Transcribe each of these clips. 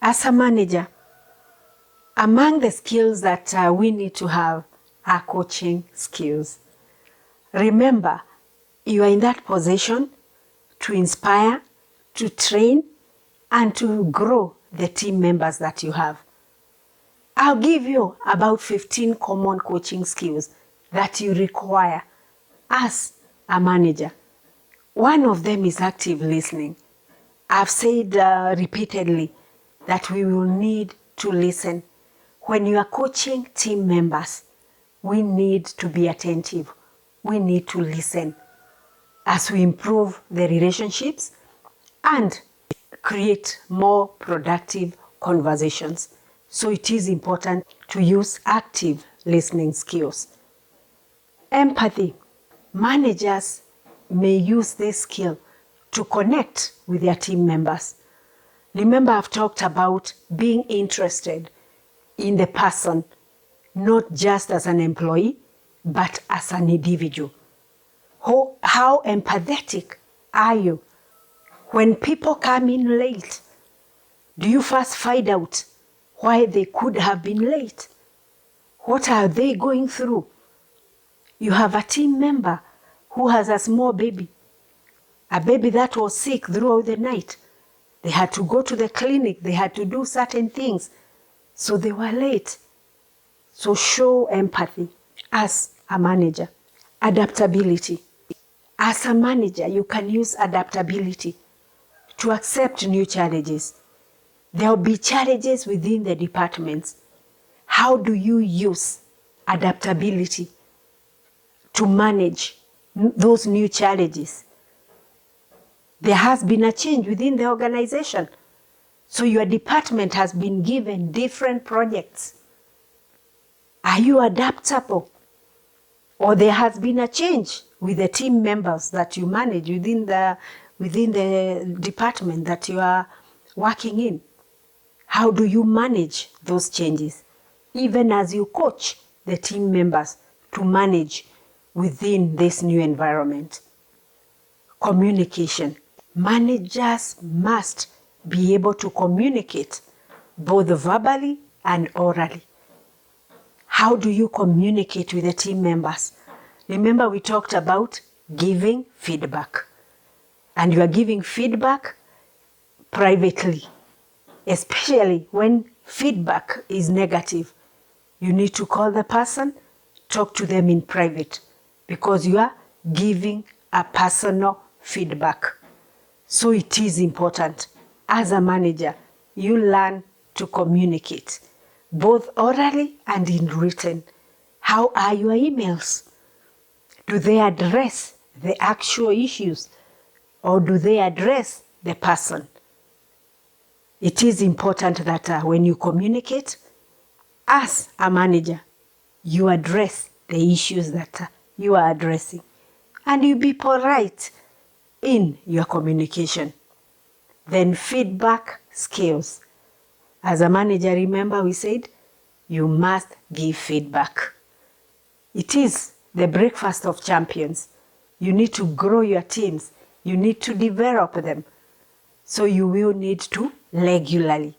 As a manager, among the skills that we need to have are coaching skills. Remember, you are in that position to inspire, to train, and to grow the team members that you have. I'll give you about 15 common coaching skills that you require as a manager. One of them is active listening. I've said repeatedly that we will need to listen. When you are coaching team members, we need to be attentive. We need to listen as we improve the relationships and create more productive conversations. So it is important to use active listening skills. Empathy. Managers may use this skill to connect with their team members. Remember, I've talked about being interested in the person, not just as an employee, but as an individual. How empathetic are you? When people come in late, do you first find out why they could have been late? What are they going through? You have a team member who has a small baby, a baby that was sick throughout the night. They had to go to the clinic. They had to do certain things. So they were late. So show empathy as a manager. Adaptability. As a manager, you can use adaptability to accept new challenges. There will be challenges within the departments. How do you use adaptability to manage those new challenges? There has been a change within the organization. So your department has been given different projects. Are you adaptable? Or there has been a change with the team members that you manage within the department that you are working in? How do you manage those changes? Even as you coach the team members to manage within this new environment. Communication. Managers must be able to communicate both verbally and orally. How do you communicate with the team members? Remember, we talked about giving feedback. And you are giving feedback privately, especially when feedback is negative. You need to call the person, talk to them in private, because you are giving a personal feedback. So it is important. As a manager, you learn to communicate, both orally and in written. How are your emails? Do they address the actual issues, or do they address the person? It is important that when you communicate, as a manager, you address the issues that you are addressing, and you be polite in your communication. Then feedback skills. As a manager, remember we said you must give feedback. It is the breakfast of champions. You need to grow your teams. You need to develop them. So you will need to regularly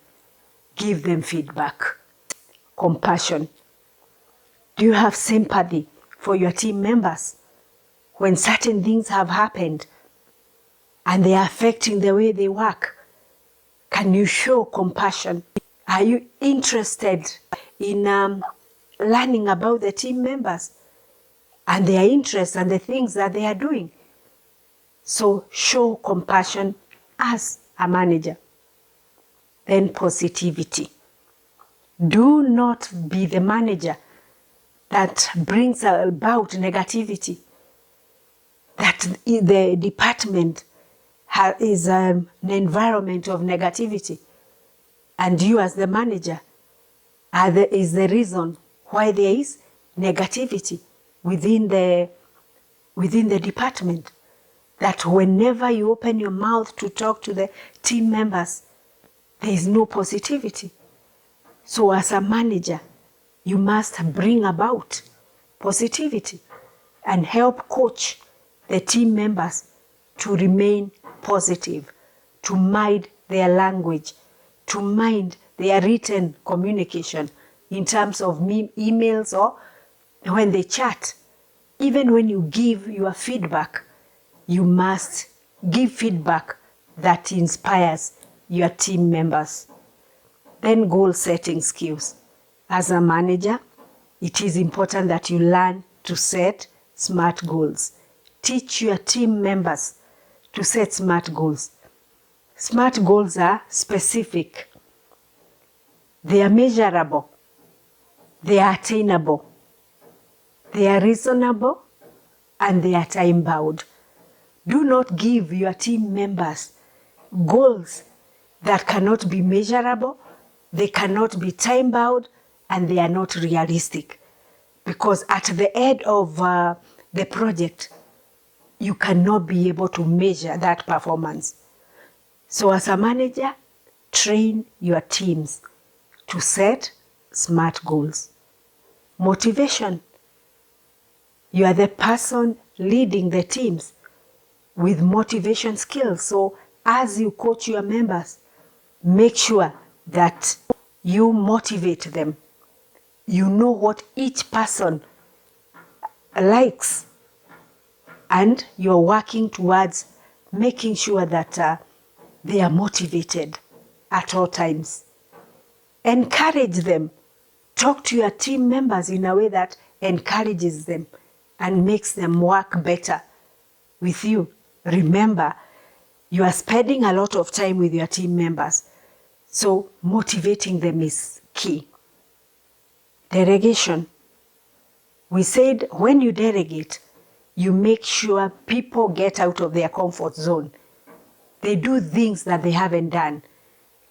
give them feedback. Compassion. Do you have sympathy for your team members when certain things have happened and they are affecting the way they work? Can you show compassion? Are you interested in learning about the team members and their interests and the things that they are doing? So show compassion as a manager. Then positivity. Do not be the manager that brings about negativity, that the department is an environment of negativity, and you as the manager is the reason why there is negativity within the department. That whenever you open your mouth to talk to the team members, there is no positivity. So as a manager, you must bring about positivity and help coach the team members to remain positive, to mind their language, to mind their written communication in terms of emails or when they chat. Even when you give your feedback, you must give feedback that inspires your team members. Then goal setting skills. As a manager, it is important that you learn to set SMART goals. Teach your team members to set SMART goals. SMART goals are specific. They are measurable. They are attainable. They are reasonable, and they are time-bound. Do not give your team members goals that cannot be measurable, they cannot be time-bound, and they are not realistic. Because at the end of the project, you cannot be able to measure that performance. So as a manager, train your teams to set SMART goals. Motivation. You are the person leading the teams with motivation skills. So as you coach your members, make sure that you motivate them. You know what each person likes, and you're working towards making sure that they are motivated at all times. Encourage them. Talk to your team members in a way that encourages them and makes them work better with you. Remember, you are spending a lot of time with your team members, so motivating them is key. Delegation. We said when you delegate, you make sure people get out of their comfort zone. They do things that they haven't done.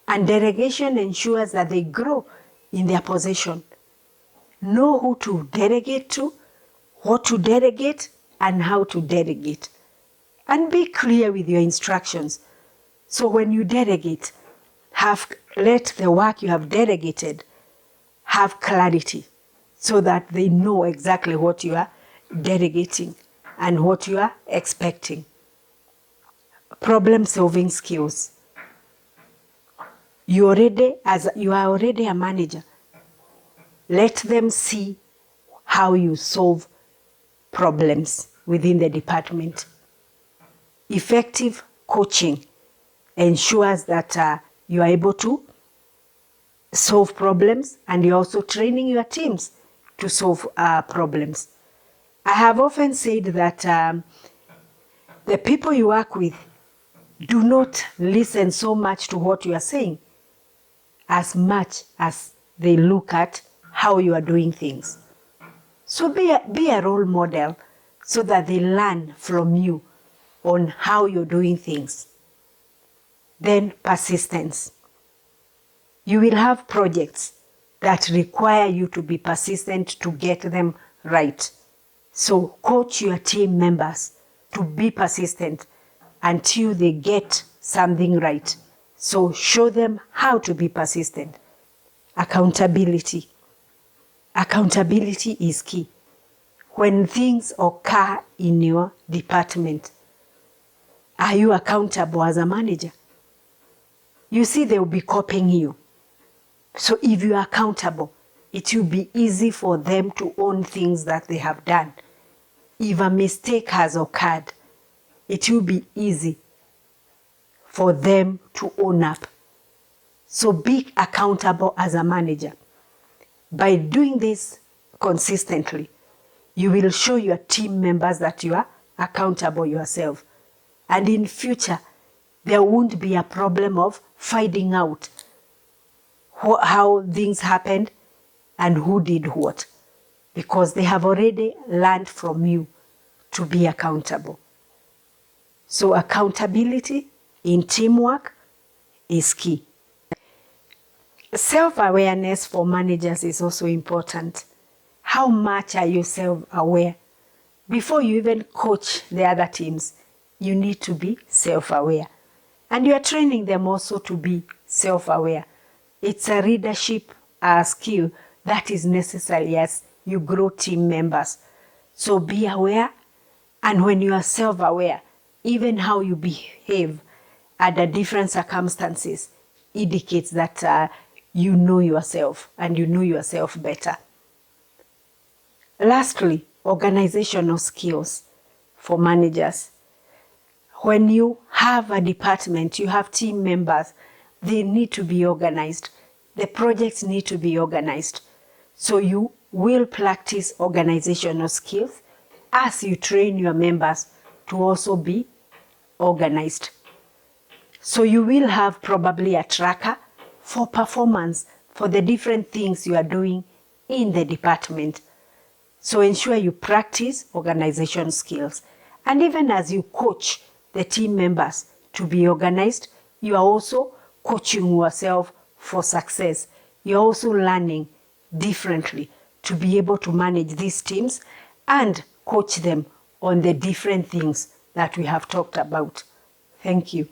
And delegation ensures that they grow in their position. Know who to delegate to, what to delegate, and how to delegate. And be clear with your instructions. So when you delegate, let the work you have delegated have clarity so that they know exactly what you are delegating and what you are expecting. Problem-solving skills. You are already a manager. Let them see how you solve problems within the department. Effective coaching ensures that you are able to solve problems, and you're also training your teams to solve problems. I have often said that the people you work with do not listen so much to what you are saying as much as they look at how you are doing things. So be a role model so that they learn from you on how you're doing things. Then persistence. You will have projects that require you to be persistent to get them right. So coach your team members to be persistent until they get something right. So show them how to be persistent. Accountability. Accountability is key. When things occur in your department, are you accountable as a manager? You see, they will be copying you. So if you are accountable, it will be easy for them to own things that they have done. If a mistake has occurred, it will be easy for them to own up. So be accountable as a manager. By doing this consistently, you will show your team members that you are accountable yourself. And in future, there won't be a problem of finding out how things happened and who did what, because they have already learned from you to be accountable. So accountability in teamwork is key. Self-awareness for managers is also important. How much are you self-aware? Before you even coach the other teams, you need to be self-aware. And you are training them also to be self-aware. It's a leadership skill that is necessary as you grow team members. So be aware, and when you are self-aware, even how you behave under different circumstances indicates that you know yourself and you know yourself better. Lastly, organizational skills for managers. When you have a department, you have team members, they need to be organized. The projects need to be organized. So you will practice organizational skills as you train your members to also be organized. So you will have probably a tracker for performance for the different things you are doing in the department. So ensure you practice organization skills. And even as you coach the team members to be organized, you are also coaching yourself for success. You're also learning differently to be able to manage these teams and coach them on the different things that we have talked about. Thank you.